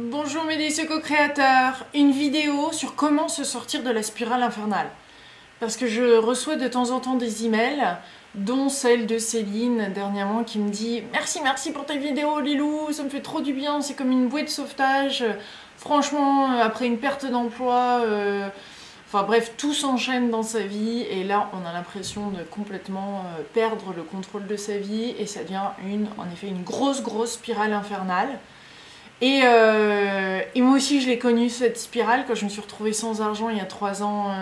Bonjour mes délicieux co-créateurs, une vidéo sur comment se sortir de la spirale infernale. Parce que je reçois de temps en temps des emails, dont celle de Céline dernièrement qui me dit « Merci pour tes vidéos Lilou, ça me fait trop du bien, c'est comme une bouée de sauvetage. Franchement, après une perte d'emploi, enfin bref, tout s'enchaîne dans sa vie et là on a l'impression de complètement perdre le contrôle de sa vie et ça devient en effet une grosse spirale infernale. Et moi aussi, je l'ai connue, cette spirale, quand je me suis retrouvée sans argent il y a 3 ans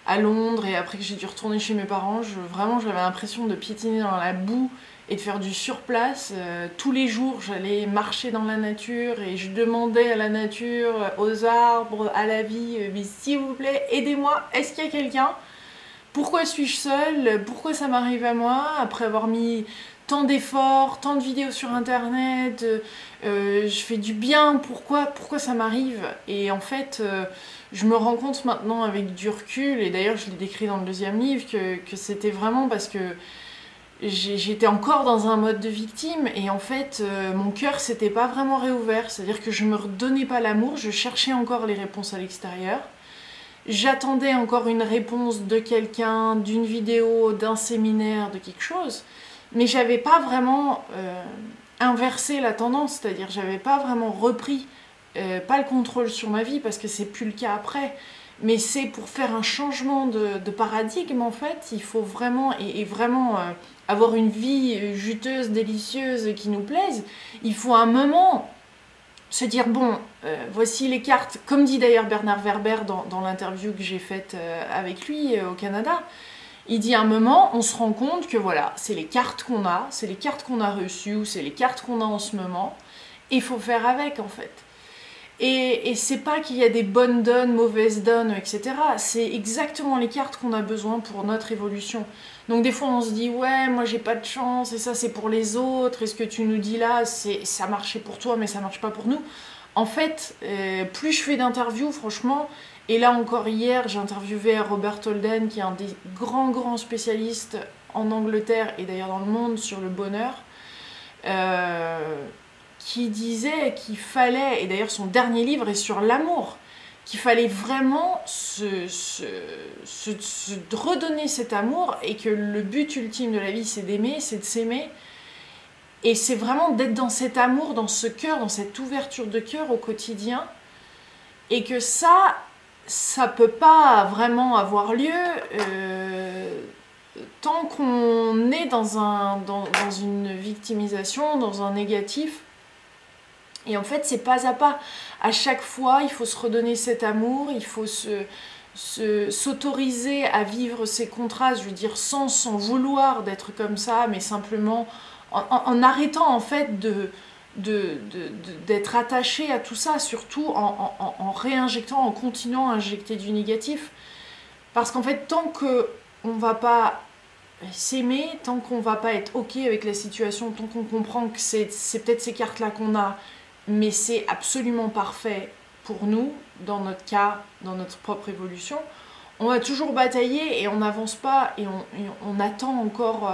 à Londres et après que j'ai dû retourner chez mes parents. Vraiment, j'avais l'impression de piétiner dans la boue et de faire du surplace. Tous les jours, j'allais marcher dans la nature et je demandais à la nature, aux arbres, à la vie, mais s'il vous plaît, aidez-moi, est-ce qu'il y a quelqu'un ? Pourquoi suis-je seule? Pourquoi ça m'arrive à moi? Après avoir mis tant d'efforts, tant de vidéos sur internet, je fais du bien, pourquoi ça m'arrive? Et en fait, je me rends compte maintenant avec du recul, et d'ailleurs je l'ai décrit dans le deuxième livre, que c'était vraiment parce que j'étais encore dans un mode de victime, et en fait, mon cœur s'était pas vraiment réouvert, c'est-à-dire que je me redonnais pas l'amour, je cherchais encore les réponses à l'extérieur. J'attendais encore une réponse de quelqu'un, d'une vidéo, d'un séminaire, de quelque chose, mais j'avais pas vraiment inversé la tendance, c'est-à-dire j'avais pas vraiment repris pas le contrôle sur ma vie parce que c'est plus le cas après, mais c'est pour faire un changement de paradigme en fait, il faut vraiment avoir une vie juteuse, délicieuse qui nous plaise, il faut un moment se dire bon, voici les cartes, comme dit d'ailleurs Bernard Werber dans l'interview que j'ai faite avec lui au Canada, il dit à un moment, on se rend compte que voilà, c'est les cartes qu'on a, c'est les cartes qu'on a reçues, ou c'est les cartes qu'on a en ce moment, et il faut faire avec en fait. Et c'est pas qu'il y a des bonnes donnes, mauvaises donnes, etc. C'est exactement les cartes qu'on a besoin pour notre évolution. Donc des fois on se dit ouais, moi j'ai pas de chance, et ça c'est pour les autres, et ce que tu nous dis là, ça marchait pour toi, mais ça marche pas pour nous. En fait, plus je fais d'interviews, franchement, et là encore hier, j'ai interviewé Robert Holden, qui est un des grands spécialistes en Angleterre, et d'ailleurs dans le monde, sur le bonheur, qui disait qu'il fallait, et d'ailleurs son dernier livre est sur l'amour, qu'il fallait vraiment se redonner cet amour, et que le but ultime de la vie, c'est d'aimer, c'est de s'aimer, et c'est vraiment d'être dans cet amour, dans ce cœur, dans cette ouverture de cœur au quotidien, et que ça peut pas vraiment avoir lieu tant qu'on est dans une victimisation, dans un négatif. Et en fait, c'est pas à pas. À chaque fois, il faut se redonner cet amour, il faut s'autoriser à vivre ces contrastes, je veux dire, sans vouloir d'être comme ça, mais simplement en arrêtant en fait d'être attaché à tout ça, surtout en réinjectant, en continuant à injecter du négatif. Parce qu'en fait, tant qu'on va pas s'aimer, tant qu'on va pas être ok avec la situation, tant qu'on comprend que c'est peut-être ces cartes-là qu'on a, mais c'est absolument parfait pour nous, dans notre cas, dans notre propre évolution, on va toujours batailler et on n'avance pas et on attend encore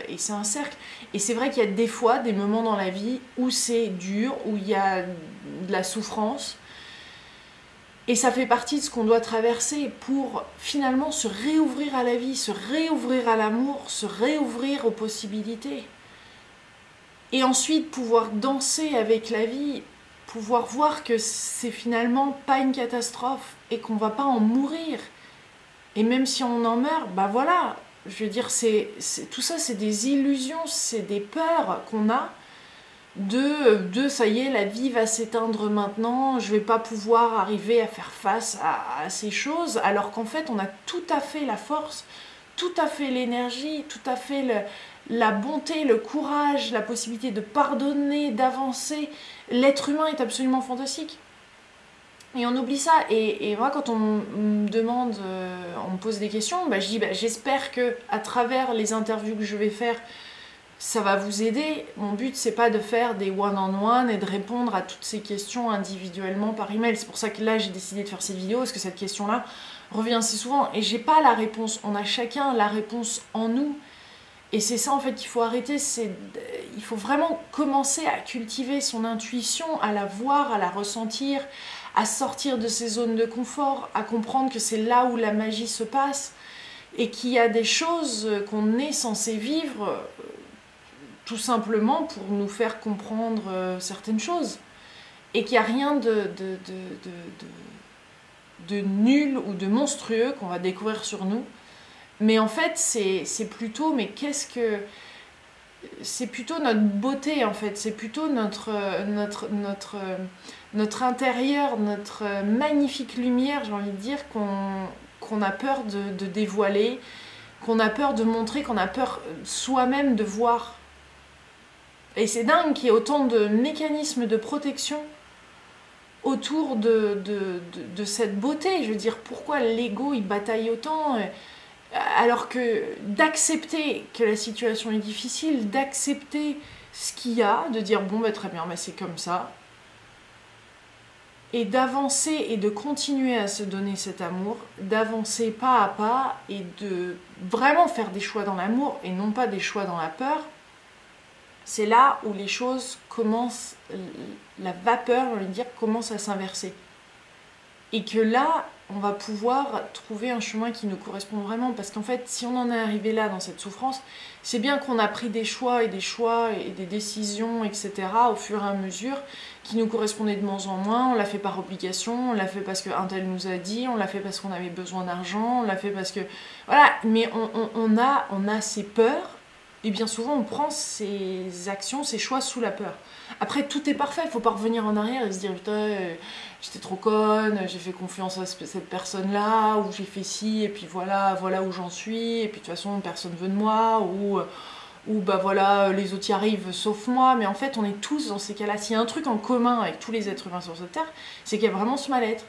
et c'est un cercle. Et c'est vrai qu'il y a des fois, des moments dans la vie où c'est dur, où il y a de la souffrance. Et ça fait partie de ce qu'on doit traverser pour finalement se réouvrir à la vie, se réouvrir à l'amour, se réouvrir aux possibilités. Et ensuite pouvoir danser avec la vie, pouvoir voir que c'est finalement pas une catastrophe et qu'on va pas en mourir. Et même si on en meurt, bah voilà, je veux dire, tout ça c'est des illusions, c'est des peurs qu'on a de ça y est, la vie va s'éteindre maintenant, je vais pas pouvoir arriver à faire face à ces choses, alors qu'en fait on a tout à fait la force, tout à fait l'énergie, tout à fait la bonté, le courage, la possibilité de pardonner, d'avancer. L'être humain est absolument fantastique. Et on oublie ça. Et moi, quand on me demande, on me pose des questions, bah, je dis j'espère que à travers les interviews que je vais faire, ça va vous aider. Mon but, c'est pas de faire des one-on-one et de répondre à toutes ces questions individuellement par email. C'est pour ça que là, j'ai décidé de faire cette vidéo, parce que cette question-là revient assez souvent. Et j'ai pas la réponse. On a chacun la réponse en nous. Et c'est ça en fait qu'il faut arrêter, il faut vraiment commencer à cultiver son intuition, à la voir, à la ressentir, à sortir de ses zones de confort, à comprendre que c'est là où la magie se passe et qu'il y a des choses qu'on est censé vivre tout simplement pour nous faire comprendre certaines choses. Et qu'il n'y a rien de nul ou de monstrueux qu'on va découvrir sur nous. Mais en fait, c'est plutôt, mais qu'est-ce que... C'est plutôt notre beauté, en fait. C'est plutôt notre intérieur, notre magnifique lumière, j'ai envie de dire, qu'on a peur de dévoiler, qu'on a peur de montrer, qu'on a peur soi-même de voir. Et c'est dingue qu'il y ait autant de mécanismes de protection autour de cette beauté. Je veux dire, pourquoi l'ego, il bataille autant alors que d'accepter que la situation est difficile, d'accepter ce qu'il y a, de dire bon bah très bien, bah, c'est comme ça, et d'avancer et de continuer à se donner cet amour, d'avancer pas à pas et de vraiment faire des choix dans l'amour et non pas des choix dans la peur, c'est là où les choses commencent, la vapeur, on va dire, commence à s'inverser. Et que là, on va pouvoir trouver un chemin qui nous correspond vraiment. Parce qu'en fait, si on en est arrivé là, dans cette souffrance, c'est bien qu'on a pris des choix et des décisions, etc., au fur et à mesure, qui nous correspondaient de moins en moins. On l'a fait par obligation, on l'a fait parce qu'un tel nous a dit, on l'a fait parce qu'on avait besoin d'argent, on l'a fait parce que... Voilà, mais on a ces peurs, et bien souvent, on prend ces actions, ces choix sous la peur. Après, tout est parfait, il faut pas revenir en arrière et se dire putain, j'étais trop conne, j'ai fait confiance à cette personne-là, ou j'ai fait ci, et puis voilà où j'en suis, et puis de toute façon, personne veut de moi, ou bah voilà, les autres y arrivent sauf moi. Mais en fait, on est tous dans ces cas-là. S'il y a un truc en commun avec tous les êtres humains sur cette terre, c'est qu'il y a vraiment ce mal-être.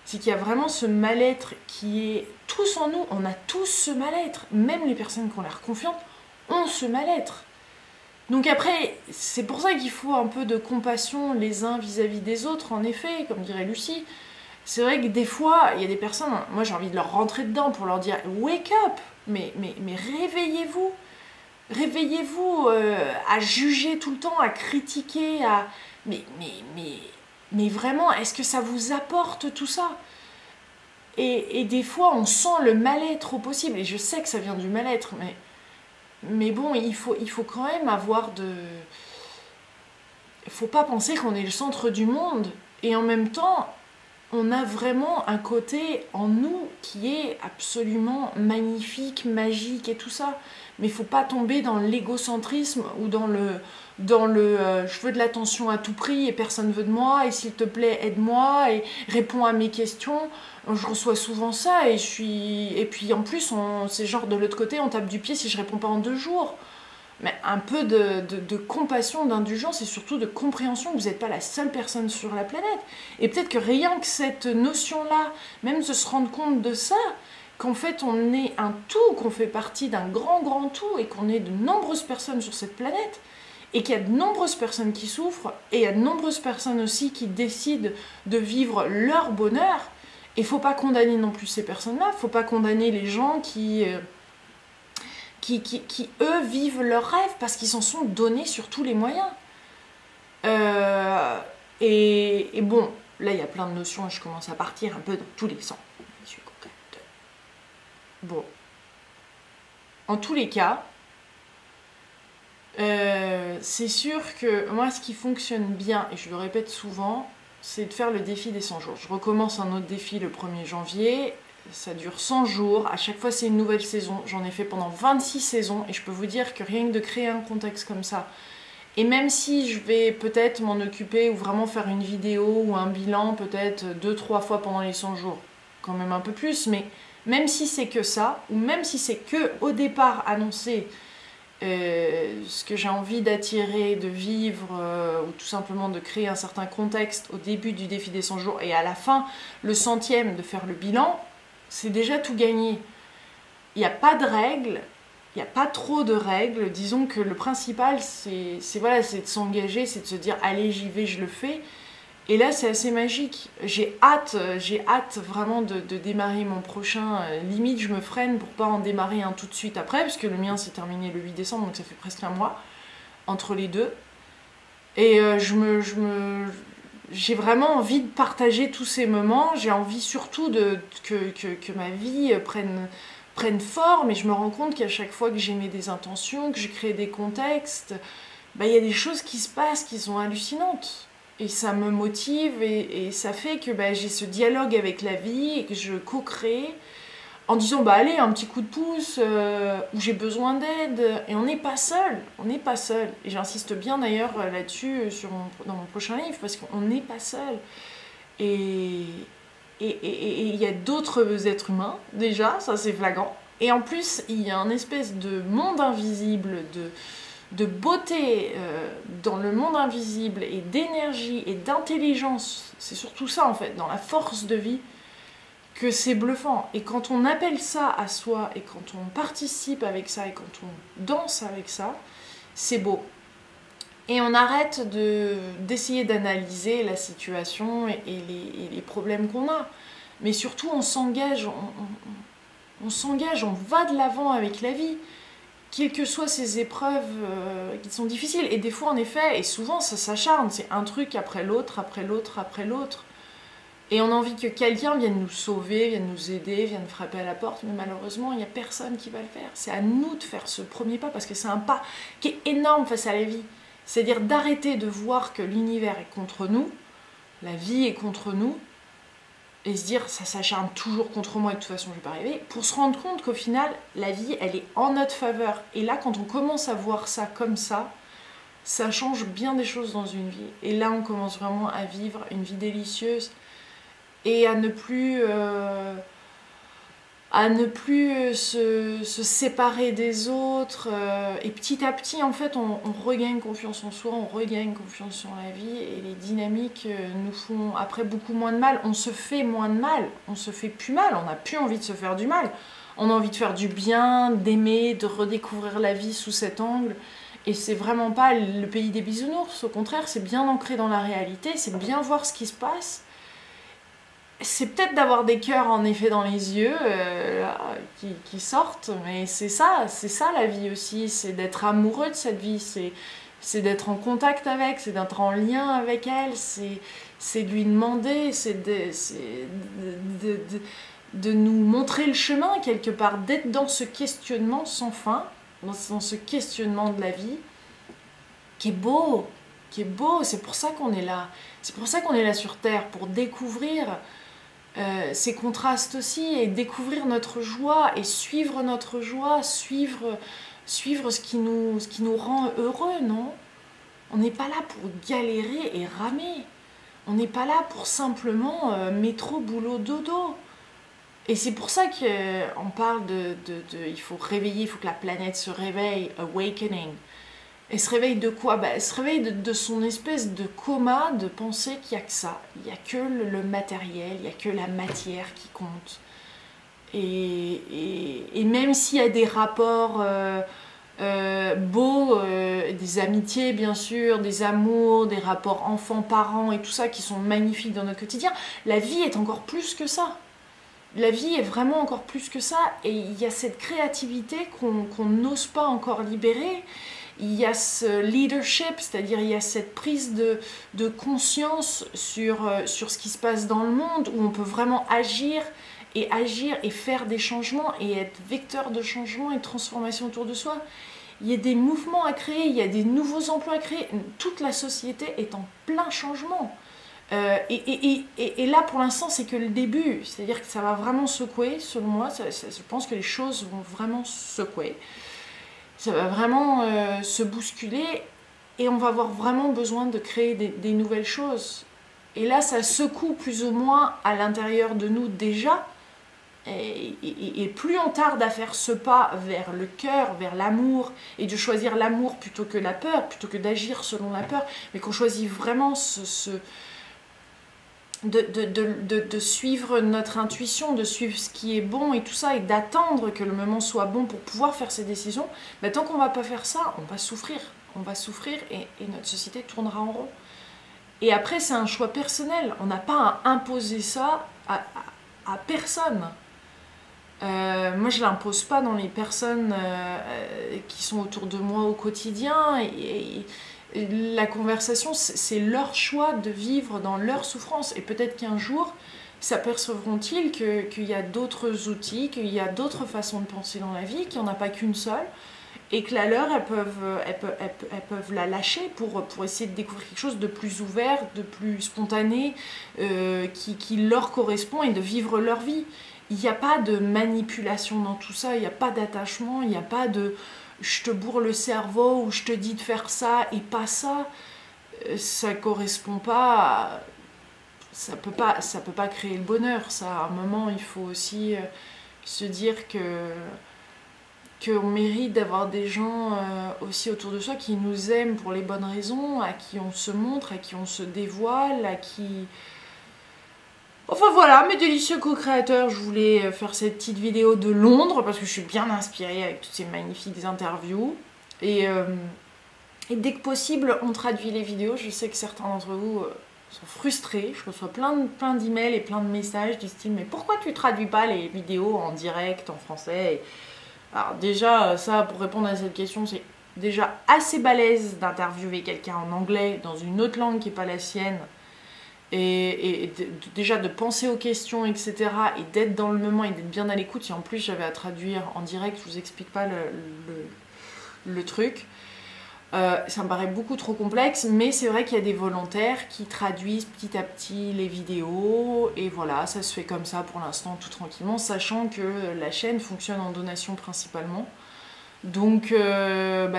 C'est qu'il y a vraiment ce mal-être qui est tous en nous, on a tous ce mal-être. Même les personnes qui ont l'air confiantes ont ce mal-être. Donc après, c'est pour ça qu'il faut un peu de compassion les uns vis-à-vis des autres, en effet, comme dirait Lucie. C'est vrai que des fois, il y a des personnes, moi j'ai envie de leur rentrer dedans pour leur dire « Wake up !» mais réveillez-vous. Réveillez-vous à juger tout le temps, à critiquer, à... Mais vraiment, est-ce que ça vous apporte tout ça ? Et des fois, on sent le mal-être au possible, et je sais que ça vient du mal-être, mais bon, il faut quand même avoir de... Il faut pas penser qu'on est le centre du monde. Et en même temps, on a vraiment un côté en nous qui est absolument magnifique, magique et tout ça. Mais il faut pas tomber dans l'égocentrisme ou dans le je veux de l'attention à tout prix et personne veut de moi, et s'il te plaît, aide-moi et réponds à mes questions. Je reçois souvent ça et puis en plus, c'est genre de l'autre côté, on tape du pied si je réponds pas en 2 jours. Mais un peu de compassion, d'indulgence et surtout de compréhension que vous n'êtes pas la seule personne sur la planète. Et peut-être que rien que cette notion-là, même de se rendre compte de ça, qu'en fait on est un tout, qu'on fait partie d'un grand tout et qu'on est de nombreuses personnes sur cette planète, et qu'il y a de nombreuses personnes qui souffrent, et il y a de nombreuses personnes aussi qui décident de vivre leur bonheur. Et il ne faut pas condamner non plus ces personnes-là, il ne faut pas condamner les gens qui eux, vivent leurs rêves, parce qu'ils s'en sont donnés sur tous les moyens. Et bon, là, il y a plein de notions, et je commence à partir un peu dans tous les sens. Bon. En tous les cas, c'est sûr que moi, ce qui fonctionne bien, et je le répète souvent, c'est de faire le défi des 100 jours. Je recommence un autre défi le 1er janvier, ça dure 100 jours, à chaque fois c'est une nouvelle saison, j'en ai fait pendant 26 saisons, et je peux vous dire que rien que de créer un contexte comme ça, et même si je vais peut-être m'en occuper ou vraiment faire une vidéo ou un bilan peut-être 2-3 fois pendant les 100 jours, quand même un peu plus, mais même si c'est que ça, ou même si c'est que au départ annoncer ce que j'ai envie d'attirer, de vivre, ou tout simplement de créer un certain contexte au début du défi des 100 jours et à la fin, le 100e, de faire le bilan, c'est déjà tout gagné. Il n'y a pas de règles, il n'y a pas trop de règles. Disons que le principal, c'est de s'engager, c'est de se dire « allez, j'y vais, je le fais ». Et là, c'est assez magique. J'ai hâte vraiment de démarrer mon prochain. Limite, je me freine pour pas en démarrer un tout de suite après, parce que le mien s'est terminé le 8 décembre, donc ça fait presque un mois entre les deux. Et j'ai vraiment envie de partager tous ces moments. J'ai envie surtout que ma vie prenne forme. Et je me rends compte qu'à chaque fois que j'émets des intentions, que je crée des contextes, bah, y a des choses qui se passent qui sont hallucinantes. Et ça me motive et ça fait que bah, j'ai ce dialogue avec la vie et que je co-crée en disant bah allez, un petit coup de pouce, où j'ai besoin d'aide. Et on n'est pas seul, on n'est pas seul. Et j'insiste bien d'ailleurs là-dessus dans mon prochain livre, parce qu'on n'est pas seul. Et il y a d'autres êtres humains, déjà, ça c'est flagrant. Et en plus, il y a un espèce de monde invisible, de beauté dans le monde invisible, et d'énergie, et d'intelligence. C'est surtout ça en fait, dans la force de vie, que c'est bluffant. Et quand on appelle ça à soi, et quand on participe avec ça, et quand on danse avec ça, c'est beau. Et on arrête d'essayer d'analyser la situation et les problèmes qu'on a. Mais surtout, on s'engage, on s'engage, on va de l'avant avec la vie, quelles que soient ces épreuves qui sont difficiles. Et des fois, en effet, et souvent, ça s'acharne, c'est un truc après l'autre, après l'autre, après l'autre. Et on a envie que quelqu'un vienne nous sauver, vienne nous aider, vienne frapper à la porte, mais malheureusement, il n'y a personne qui va le faire. C'est à nous de faire ce premier pas, parce que c'est un pas qui est énorme face à la vie. C'est-à-dire d'arrêter de voir que l'univers est contre nous, la vie est contre nous, et se dire ça s'acharne toujours contre moi et de toute façon je vais pas arriver, pour se rendre compte qu'au final, la vie, elle est en notre faveur. Et là, quand on commence à voir ça comme ça change bien des choses dans une vie. Et là, on commence vraiment à vivre une vie délicieuse, et à ne plus se séparer des autres. Et petit à petit, en fait, on regagne confiance en soi, on regagne confiance en la vie, et les dynamiques nous font après beaucoup moins de mal. On se fait moins de mal, on se fait plus mal, on n'a plus envie de se faire du mal. On a envie de faire du bien, d'aimer, de redécouvrir la vie sous cet angle. Et c'est vraiment pas le pays des bisounours, au contraire, c'est bien ancré dans la réalité, c'est bien voir ce qui se passe. C'est peut-être d'avoir des cœurs en effet dans les yeux là, qui sortent, mais c'est ça la vie aussi, c'est d'être amoureux de cette vie, c'est d'être en contact avec, c'est d'être en lien avec elle, c'est de lui demander, c'est de nous montrer le chemin quelque part, d'être dans ce questionnement sans fin, dans ce questionnement de la vie, qui est beau, c'est pour ça qu'on est là. C'est pour ça qu'on est là sur Terre, pour découvrir ces contrastes aussi, et découvrir notre joie, et suivre notre joie, suivre ce qui nous rend heureux, non? On n'est pas là pour galérer et ramer. On n'est pas là pour simplement métro, boulot, dodo. Et c'est pour ça qu'on parle il faut réveiller, il faut que la planète se réveille, awakening. Elle se réveille de quoi? Elle se réveille de son espèce de coma, de penser qu'il n'y a que ça. Il n'y a que le matériel, il n'y a que la matière qui compte. Et même s'il y a des rapports beaux, des amitiés bien sûr, des amours, des rapports enfants-parents et tout ça qui sont magnifiques dans notre quotidien, la vie est encore plus que ça. La vie est vraiment encore plus que ça, et il y a cette créativité qu'on n'ose pas encore libérer. Il y a ce leadership, c'est-à-dire il y a cette prise de conscience sur ce qui se passe dans le monde, où on peut vraiment agir et faire des changements et être vecteur de changement et de transformation autour de soi. Il y a des mouvements à créer, il y a des nouveaux emplois à créer. Toute la société est en plein changement. Et là, pour l'instant, c'est que le début. C'est-à-dire que ça va vraiment secouer, selon moi. Je pense que les choses vont vraiment secouer. Ça va vraiment se bousculer, et on va avoir vraiment besoin de créer des nouvelles choses. Et là, ça secoue plus ou moins à l'intérieur de nous déjà. Et plus on tarde à faire ce pas vers le cœur, vers l'amour, et de choisir l'amour plutôt que la peur, plutôt que d'agir selon la peur, mais qu'on choisit vraiment de suivre notre intuition, de suivre ce qui est bon et tout ça, et d'attendre que le moment soit bon pour pouvoir faire ces décisions, tant qu'on ne va pas faire ça, on va souffrir, et notre société tournera en rond. Et après, c'est un choix personnel. On n'a pas à imposer ça à personne. Moi, je ne l'impose pas dans les personnes qui sont autour de moi au quotidien. Et la conversation, c'est leur choix de vivre dans leur souffrance. Et peut-être qu'un jour, s'apercevront-ils qu'il y a d'autres outils, qu'il y a d'autres façons de penser dans la vie, qu'il n'y en a pas qu'une seule. Et que la leur, elles peuvent la lâcher pour essayer de découvrir quelque chose de plus ouvert, de plus spontané, qui leur correspond et de vivre leur vie. Il n'y a pas de manipulation dans tout ça, il n'y a pas d'attachement, il n'y a pas de je te bourre le cerveau ou je te dis de faire ça et pas ça. Ça correspond pas, ça peut pas créer le bonheur. Ça, à un moment, il faut aussi se dire qu'on mérite d'avoir des gens aussi autour de soi qui nous aiment pour les bonnes raisons, à qui on se montre, à qui on se dévoile, à qui... Enfin voilà, mes délicieux co-créateurs, je voulais faire cette petite vidéo de Londres parce que je suis bien inspirée avec toutes ces magnifiques interviews. Et dès que possible, on traduit les vidéos. Je sais que certains d'entre vous sont frustrés. Je reçois plein d'emails et plein de messages du style « Mais pourquoi tu traduis pas les vidéos en direct, en français ?» Alors déjà, ça, pour répondre à cette question, c'est déjà assez balèze d'interviewer quelqu'un en anglais dans une autre langue qui n'est pas la sienne. Et déjà de penser aux questions, etc. et d'être dans le moment et d'être bien à l'écoute. Et en plus, j'avais à traduire en direct, je vous explique pas le truc. Ça me paraît beaucoup trop complexe, mais c'est vrai qu'il y a des volontaires qui traduisent petit à petit les vidéos. Et voilà, ça se fait comme ça pour l'instant, tout tranquillement, sachant que la chaîne fonctionne en donation principalement. Donc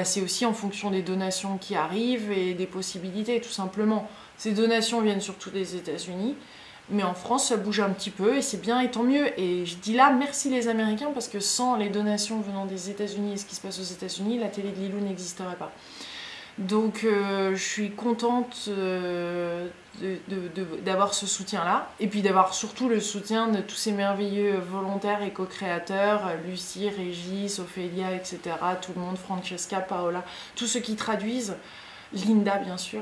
c'est aussi en fonction des donations qui arrivent et des possibilités, tout simplement. Ces donations viennent surtout des États-Unis, mais en France ça bouge un petit peu et c'est bien et tant mieux. Et je dis là merci les Américains parce que sans les donations venant des États-Unis et ce qui se passe aux États-Unis, la télé de Lilou n'existerait pas. Donc je suis contente d'avoir ce soutien-là, et puis d'avoir surtout le soutien de tous ces merveilleux volontaires et co-créateurs, Lucie, Régis, Ophélia, etc., tout le monde, Francesca, Paola, tous ceux qui traduisent, Linda bien sûr,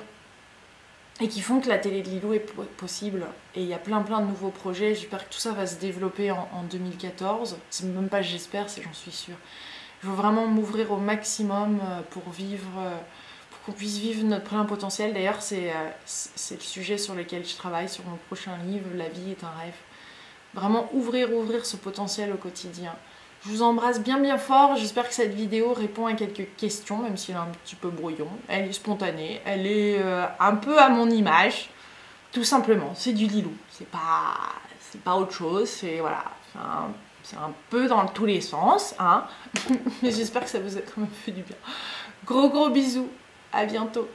et qui font que la télé de Lilou est possible. Et il y a plein de nouveaux projets, j'espère que tout ça va se développer en 2014, c'est même pas j'espère, c'est j'en suis sûre. Je veux vraiment m'ouvrir au maximum pour vivre... qu'on puisse vivre notre plein potentiel. D'ailleurs, c'est le sujet sur lequel je travaille, sur mon prochain livre, La vie est un rêve. Vraiment ouvrir ce potentiel au quotidien. Je vous embrasse bien fort, j'espère que cette vidéo répond à quelques questions, même si elle est un petit peu brouillon. Elle est spontanée, elle est un peu à mon image, tout simplement. C'est du Lilou, c'est pas autre chose, c'est voilà, c'est un peu dans tous les sens, hein. Mais j'espère que ça vous a quand même fait du bien. Gros bisous. À bientôt.